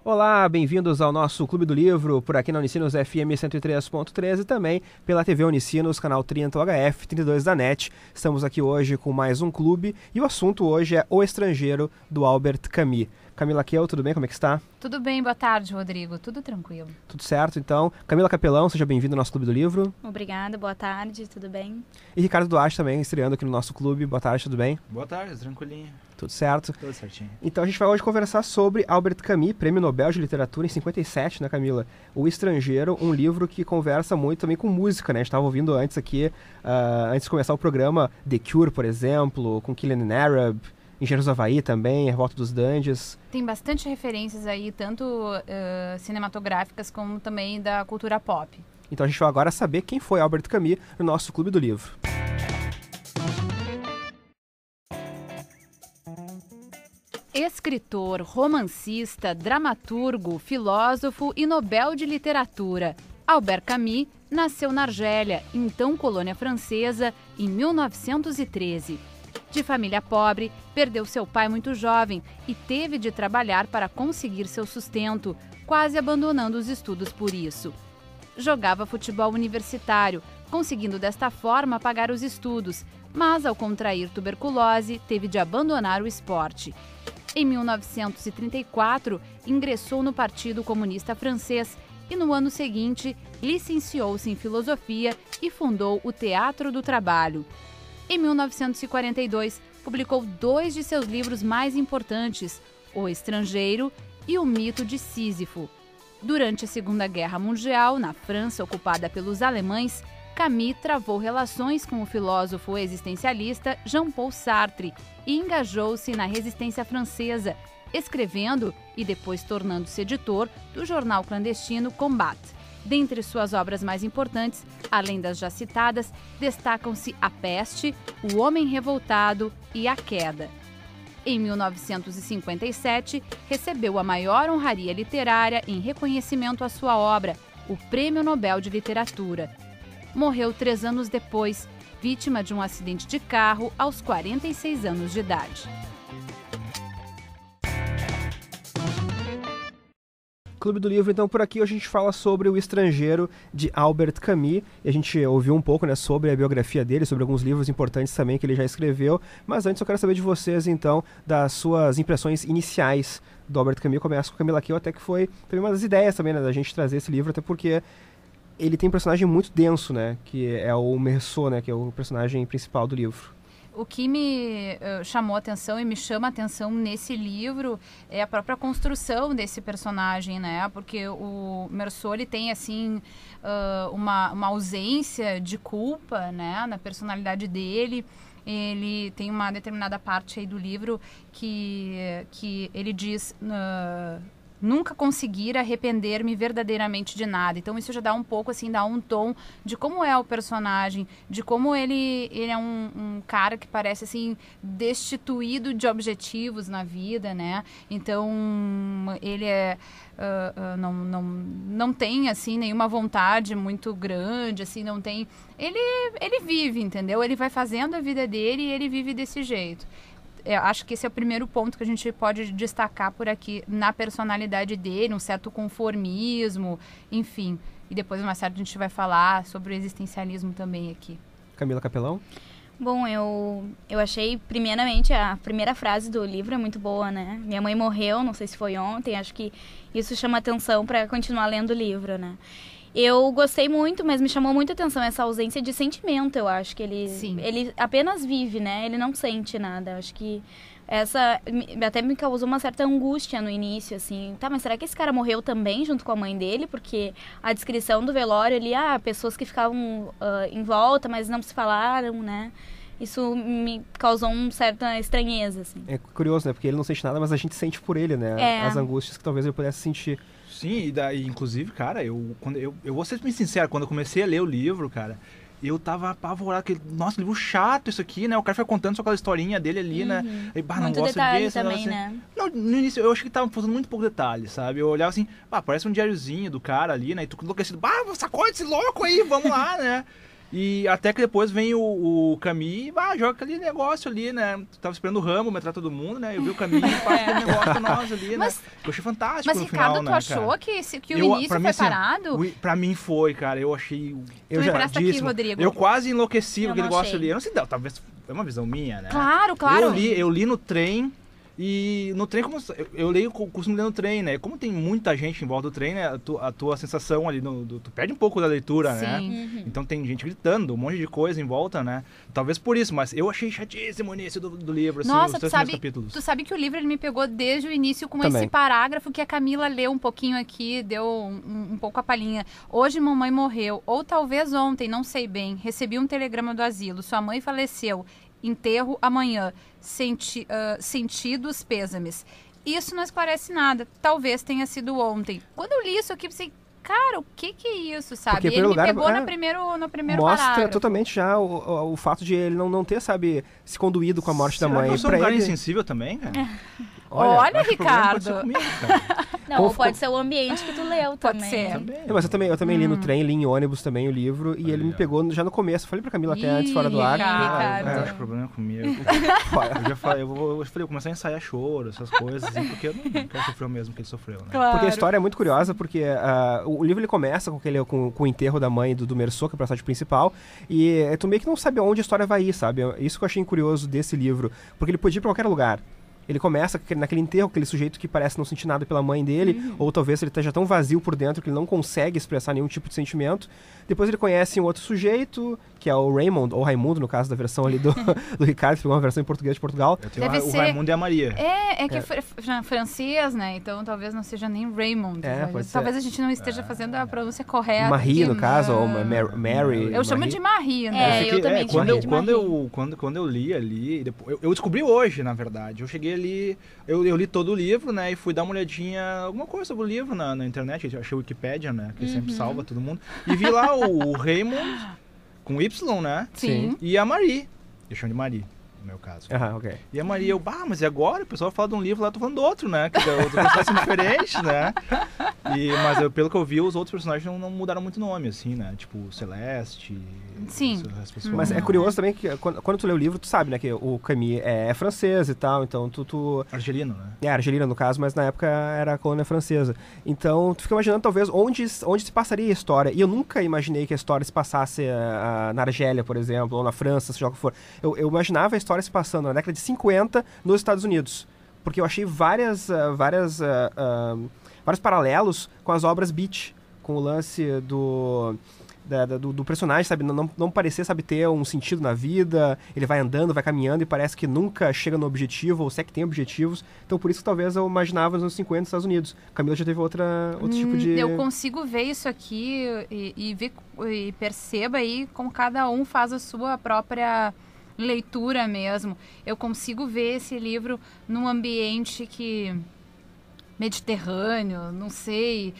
Olá, bem-vindos ao nosso Clube do Livro, por aqui na Unicinos FM 103.13 e também pela TV Unicinos, canal 30 UHF, 32 da NET. Estamos aqui hoje com mais um clube e o assunto hoje é O Estrangeiro, do Albert Camus. Camila Keu, tudo bem? Como é que está? Tudo bem, boa tarde, Rodrigo. Tudo tranquilo. Tudo certo, então. Camila Capelão, seja bem-vindo ao nosso Clube do Livro. Obrigada, boa tarde, tudo bem? E Ricardo Duarte também, estreando aqui no nosso clube. Boa tarde, tudo bem? Boa tarde, tranquilinho. Tudo certo? Tudo certinho. Então a gente vai hoje conversar sobre Albert Camus, Prêmio Nobel de Literatura em 57, né, Camila? O Estrangeiro, um livro que conversa muito também com música, né? A gente estava ouvindo antes aqui, antes de começar o programa, The Cure, por exemplo, com Killing an Arab, Engenheiros do Havaí também, A Revolta dos Dandies. Tem bastante referências aí, tanto cinematográficas como também da cultura pop. Então a gente vai agora saber quem foi Albert Camus no nosso Clube do Livro. Escritor, romancista, dramaturgo, filósofo e Nobel de Literatura, Albert Camus nasceu na Argélia, então colônia francesa, em 1913. De família pobre, perdeu seu pai muito jovem e teve de trabalhar para conseguir seu sustento, quase abandonando os estudos por isso. Jogava futebol universitário, conseguindo desta forma pagar os estudos, mas ao contrair tuberculose, teve de abandonar o esporte. Em 1934, ingressou no Partido Comunista Francês e no ano seguinte licenciou-se em filosofia e fundou o Teatro do Trabalho. Em 1942, publicou 2 de seus livros mais importantes, O Estrangeiro e O Mito de Sísifo. Durante a Segunda Guerra Mundial, na França ocupada pelos alemães, Camus travou relações com o filósofo existencialista Jean-Paul Sartre e engajou-se na resistência francesa, escrevendo e depois tornando-se editor do jornal clandestino Combat. Dentre suas obras mais importantes, além das já citadas, destacam-se A Peste, O Homem Revoltado e A Queda. Em 1957, recebeu a maior honraria literária em reconhecimento à sua obra, o Prêmio Nobel de Literatura. Morreu 3 anos depois, vítima de um acidente de carro aos 46 anos de idade. Clube do Livro, então, por aqui hoje a gente fala sobre O Estrangeiro, de Albert Camus, e a gente ouviu um pouco, né, sobre a biografia dele, sobre alguns livros importantes também que ele já escreveu, mas antes eu quero saber de vocês, então, das suas impressões iniciais do Albert Camus. Começo com Camila Keu, até que foi uma das ideias também, né, da gente trazer esse livro, até porque ele tem um personagem muito denso, né, que é o Meursault, né, que é o personagem principal do livro. O que me chamou a atenção e me chama a atenção nesse livro é a própria construção desse personagem, né? Porque o Meursault, ele tem, assim, uma ausência de culpa, né, na personalidade dele. Ele tem uma determinada parte aí do livro que ele diz... nunca conseguir arrepender-me verdadeiramente de nada. Então isso já dá um pouco, assim, dá um tom de como é o personagem, de como ele é um cara que parece, assim, destituído de objetivos na vida, né? Então ele não tem, assim, nenhuma vontade muito grande, assim, não tem... Ele vive, entendeu? Ele vai fazendo a vida dele e ele vive desse jeito. Eu acho que esse é o primeiro ponto que a gente pode destacar por aqui, na personalidade dele, um certo conformismo, enfim. E depois, mais tarde, a gente vai falar sobre o existencialismo também aqui. Camila Capelão? Bom, eu achei, primeiramente, a primeira frase do livro é muito boa, né? Minha mãe morreu, não sei se foi ontem, acho que isso chama atenção para continuar lendo o livro, né? Eu gostei muito, mas me chamou muita atenção essa ausência de sentimento. Eu acho que ele apenas vive, né? Ele não sente nada. Eu acho que essa até me causou uma certa angústia no início, assim. Tá, mas será que esse cara morreu também junto com a mãe dele? Porque a descrição do velório ali, pessoas que ficavam em volta, mas não se falaram, né? Isso me causou uma certa estranheza, assim. É curioso, né? Porque ele não sente nada, mas a gente sente por ele, né? As angústias que talvez ele pudesse sentir. Sim, e inclusive, cara, eu vou ser bem sincero, quando eu comecei a ler o livro, cara, eu tava apavorado, que, nossa, livro chato isso aqui, né? O cara foi contando só aquela historinha dele ali, né? E, não muito gosto detalhe desse, também, assim. né? Não, no início eu achei que tava fazendo muito pouco detalhe, sabe? Eu olhava assim, parece um diáriozinho do cara ali, né? E tu enlouquecido, sacode esse louco aí, vamos lá, né? E até que depois vem o Camus e joga aquele negócio ali, né? Tu tava esperando o Rambo metrar todo mundo, né? Eu vi o Camus e faz aquele negócio pra nós ali, né? Que eu achei fantástico Mas, no Ricardo, final, tu né, achou cara? que o início pra mim, foi assim, parado? Pra mim foi, cara. Eu achei... Tu me presta aqui, Rodrigo. Eu quase enlouqueci com aquele negócio achei. ali. Eu não sei, talvez é uma visão minha, né? Claro. Eu li no trem. E no trem, como eu costumo ler no trem, né? Como tem muita gente em volta do trem, né? A tua sensação ali, tu perde um pouco da leitura, né? Sim. Então tem gente gritando, um monte de coisa em volta, né? Talvez por isso, mas eu achei chatíssimo o início do livro, assim, Nossa, os 3 primeiros capítulos. tu sabe que o livro ele me pegou desde o início com Também. esse parágrafo que a Camila leu um pouquinho aqui, deu um pouco a palhinha. Hoje mamãe morreu, ou talvez ontem, não sei bem. Recebi um telegrama do asilo, sua mãe faleceu. Enterro amanhã. Sentidos pêsames. Isso não esclarece nada. Talvez tenha sido ontem. Quando eu li isso aqui, pensei, cara, o que é isso, sabe? Porque, E ele me lugar, pegou no primeiro mostra parágrafo. totalmente já o fato de ele não ter, sabe, se conduído com a morte da Será mãe. que eu sou um Pra cara ele... insensível também, cara? Olha, Acho que o problema pode Ricardo. ser comigo, cara. Não, ou pode ser o ambiente que tu leu Pode também. ser. Também. Mas eu também li no trem, li em ônibus também o livro, e ele me pegou já no começo. Falei pra Camila até antes, fora do ar. Ricardo. Eu acho que o problema é comigo. Eu já falei, eu comecei a ensaiar choro, essas coisas, assim, porque eu não quero sofrer o mesmo que ele sofreu, né? Claro. Porque a história é muito curiosa, porque o livro ele começa com o enterro da mãe do Merceau, que é o personagem principal, e tu meio que não sabe aonde a história vai ir, sabe? Isso que eu achei curioso desse livro, porque ele podia ir pra qualquer lugar. Ele começa naquele enterro, aquele sujeito que parece não sentir nada pela mãe dele, ou talvez ele esteja tão vazio por dentro que ele não consegue expressar nenhum tipo de sentimento. Depois ele conhece um outro sujeito, que é o Raymond, ou Raimundo, no caso da versão ali do Ricardo, que pegou uma versão em português de Portugal. Eu tenho Deve o ser- Raimundo e a Maria. É que é francês, né? Então talvez não seja nem Raymond. É, Mas pode ser. talvez a gente não esteja fazendo a pronúncia correta. Marie, aqui, no caso, ou né? Mary. Eu chamo Marie. de Marie, né? Eu também quando, chamei de quando eu li ali, depois, eu descobri hoje, na verdade. Eu cheguei ali, eu li todo o livro, né? E fui dar uma olhadinha, alguma coisa sobre o livro na internet. Eu achei o Wikipedia, né? Que sempre salva todo mundo. E vi lá o Raymond, com Y, né? Sim. E a Marie. Eu chamo de Marie, no meu caso. Aham, ok. E a Maria, mas e agora? O pessoal fala de um livro lá, eu tô falando do outro, né? Que os personagens são diferentes, né? Mas pelo que eu vi, os outros personagens não mudaram muito nome, assim, né? Tipo, Celeste... Sim. As pessoas, Mas é curioso também que quando tu lê o livro, tu sabe, né, que o Camus é francês e tal, então tu... Argelino, né? É, Argelina no caso, mas na época era a colônia francesa. Então tu fica imaginando talvez onde se passaria a história. E eu nunca imaginei que a história se passasse na Argélia, por exemplo, ou na França, seja o que for. Eu imaginava a história se passando na década de 50 nos Estados Unidos. Porque eu achei vários paralelos com as obras Beach, com o lance do personagem, sabe, não parecer, sabe, ter um sentido na vida, ele vai andando, vai caminhando e parece que nunca chega no objetivo, ou se é que tem objetivos, então por isso que talvez eu imaginava nos anos 50 nos Estados Unidos. Camila já teve outro tipo de... Eu consigo ver isso aqui e perceba aí como cada um faz a sua própria leitura mesmo. Eu consigo ver esse livro num ambiente mediterrâneo, não sei,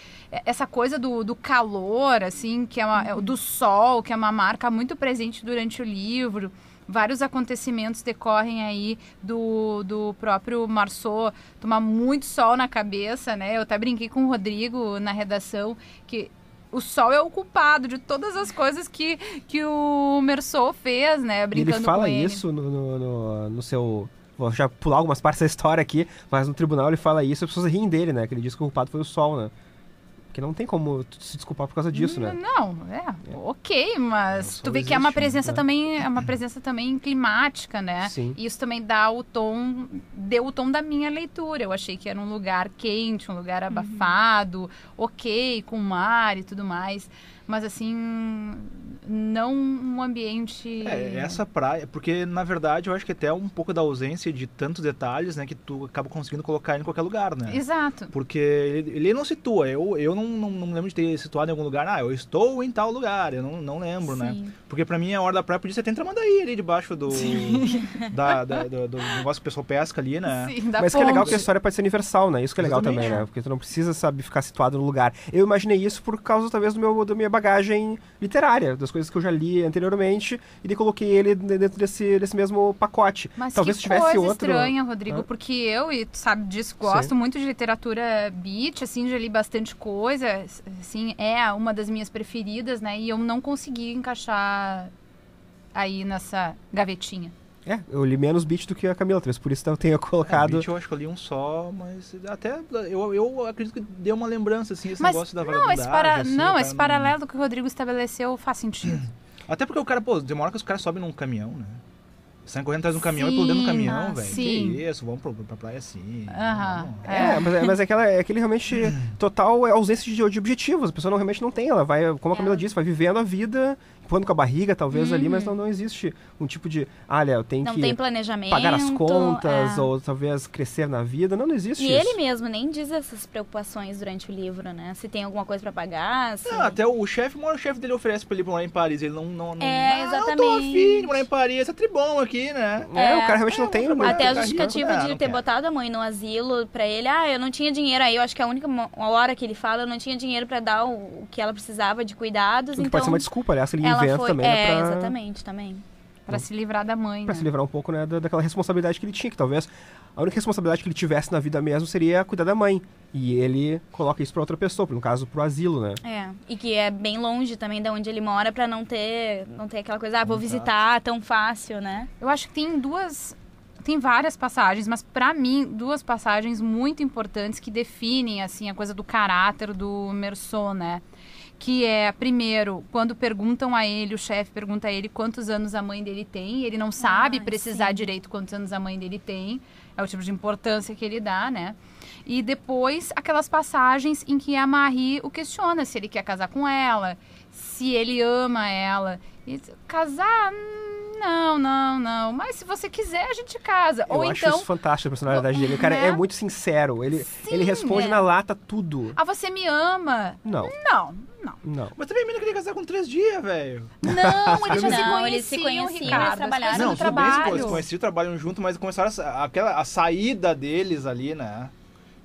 essa coisa do calor, assim, que do sol, que é uma marca muito presente durante o livro. Vários acontecimentos decorrem aí do próprio Marceau tomar muito sol na cabeça, né? Eu até brinquei com o Rodrigo na redação que o sol é o culpado de todas as coisas que o Marceau fez, né? Brincando ele fala com ele. isso no seu... Vou já pular algumas partes da história aqui, mas no tribunal ele fala isso e as pessoas riem dele, né? Que ele diz que o culpado foi o sol, né? Porque não tem como se desculpar por causa disso, né? Não, ok, mas tu vê que é uma presença também, climática, né? Sim. E isso também deu o tom da minha leitura. Eu achei que era um lugar quente, um lugar abafado, ok, com mar e tudo mais. Mas assim, não um ambiente... Essa praia, porque na verdade eu acho que até um pouco da ausência de tantos detalhes, né, que tu acaba conseguindo colocar ele em qualquer lugar, né? Exato. Porque ele não situa, eu não lembro de ter situado em algum lugar. Eu estou em tal lugar. Eu não lembro, né? Porque pra mim a Hora da Praia podia ser até em Tramandaí, ali debaixo do do negócio que o pessoal pesca ali, né? Sim, Mas que é legal que a história pode ser universal, né? Isso que é legal também, né? Porque tu não precisa, sabe, ficar situado no lugar. Eu imaginei isso por causa, talvez, da minha bagagem literária, das coisas que eu já li anteriormente, e daí coloquei ele dentro desse mesmo pacote. Mas talvez que se tivesse coisa outro... estranha, Rodrigo, porque eu, e tu sabe disso, gosto muito de literatura beat, assim, já li bastante coisa, assim, é uma das minhas preferidas, né? E eu não consegui encaixar aí nessa gavetinha. Eu li menos beat do que a Camila, talvez por isso eu tenha colocado... Beat eu acho que eu li um só, mas até eu acredito que deu uma lembrança, assim, esse mas, negócio da vagabundagem. Esse paralelo que o Rodrigo estabeleceu faz sentido. Até porque o cara, demora que os caras sobem num caminhão, né? Saem correndo atrás de um caminhão e pulando no caminhão, velho. Que isso, vamos pra praia assim. Mas é aquele realmente total ausência de objetivos. A pessoa realmente não tem. Ela vai, como a Camila disse, vai vivendo a vida, empurrando com a barriga, talvez, ali, mas não existe um tipo de, eu tenho não que tem planejamento, pagar as contas, ou talvez crescer na vida. Não existe isso. E ele mesmo nem diz essas preocupações durante o livro, né? Se tem alguma coisa pra pagar, se... até o chefe dele oferece pra ele morar em Paris. Ele não exatamente. Não tô afim de morar em Paris, essa tribom aqui, né? O cara realmente não tem... Até a justificativa de ter botado a mãe no asilo pra ele, eu não tinha dinheiro. Aí eu acho que a única hora que ele fala, eu não tinha dinheiro pra dar o que ela precisava de cuidados. Então, pode ser uma desculpa, aliás, ele inventa também. Exatamente, também. Pra se livrar da mãe, Pra se livrar um pouco, né, daquela responsabilidade que ele tinha, que talvez a única responsabilidade que ele tivesse na vida mesmo seria cuidar da mãe. E ele coloca isso pra outra pessoa, no caso, pro asilo, né? E que é bem longe também de onde ele mora pra não ter aquela coisa, vou visitar tão fácil, né? Eu acho que tem várias passagens, mas pra mim, 2 passagens muito importantes que definem, assim, a coisa do caráter do Meursault, né? Que é, primeiro, quando perguntam a ele, o chefe pergunta a ele quantos anos a mãe dele tem, ele não sabe precisar direito quantos anos a mãe dele tem, é o tipo de importância que ele dá, né? E depois, aquelas passagens em que a Marie o questiona se ele quer casar com ela, se ele ama ela. E casar... Não. Mas se você quiser, a gente casa. Eu acho isso fantástico, a personalidade dele. O cara é muito sincero. Ele responde na lata tudo. Você me ama? Não. Mas também a menina queria casar com 3 dias, velho. Não, eles já se conheciam, Ricardo. eles trabalharam no trabalho. Eles conheciam, trabalham junto, mas começaram a saída deles ali, né?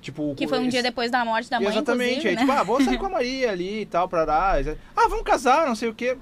Tipo, que foi um dia depois da morte da mãe, exatamente. Aí, né? vamos sair com a Maria ali e tal, pra lá. Vamos casar, não sei o quê.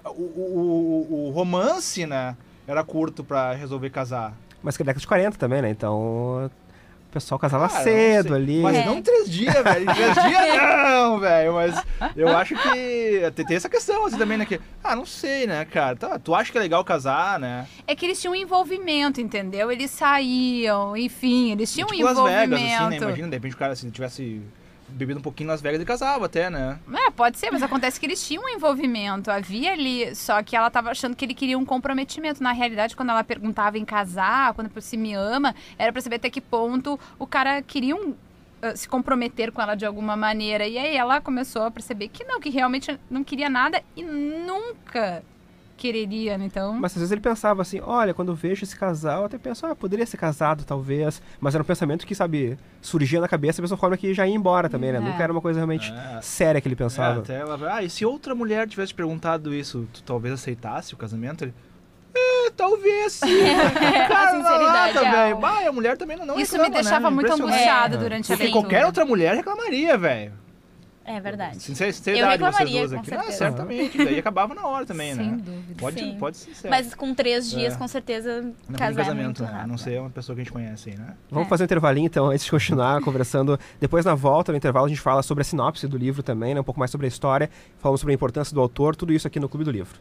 O romance, né, era curto pra resolver casar. Mas que é década de 40 também, né? Então, o pessoal casava cedo ali. Mas não em 3 dias, velho. Em 3 dias não, velho. Mas eu acho que tem essa questão assim também, né? Que, não sei, né, cara. Tu acha que é legal casar, né? É que eles tinham um envolvimento, entendeu? Eles saíam, enfim, eles tinham tipo um envolvimento. Las Vegas, assim, né? Imagina, de repente o cara, se tivesse bebido um pouquinho em Las Vegas e casava até, né? Pode ser, mas acontece que eles tinham um envolvimento. Havia ali, só que ela tava achando que ele queria um comprometimento. Na realidade, quando ela perguntava em casar, quando se me ama, era pra saber até que ponto o cara queria se comprometer com ela de alguma maneira. E aí ela começou a perceber que não, que realmente não queria nada e nunca quereria, então... Mas às vezes ele pensava assim, olha, quando eu vejo esse casal, eu até penso, poderia ser casado, talvez. Mas era um pensamento que, sabe, surgia na cabeça da mesma forma que já ia embora também, né? Nunca era uma coisa realmente séria que ele pensava. Até ela... e se outra mulher tivesse perguntado isso, tu talvez aceitasse o casamento? Ele... talvez sim. Cara, sinceridade velho. A mulher também não isso reclama, me deixava muito angustiada durante a Porque leitura. qualquer outra mulher reclamaria, velho. É verdade. Sinceridade, eu reclamaria, vocês duas aqui. com certeza. certamente. Daí acabava na hora também, Sem né? dúvida. Pode ser certo. Mas com 3 dias, com certeza, não casar casamento, é muito né? A não ser uma pessoa que a gente conhece aí, né? Vamos fazer um intervalinho, então, antes de continuar conversando. Depois, na volta, no intervalo, a gente fala sobre a sinopse do livro também, né? Um pouco mais sobre a história. Falamos sobre a importância do autor, tudo isso aqui no Clube do Livro.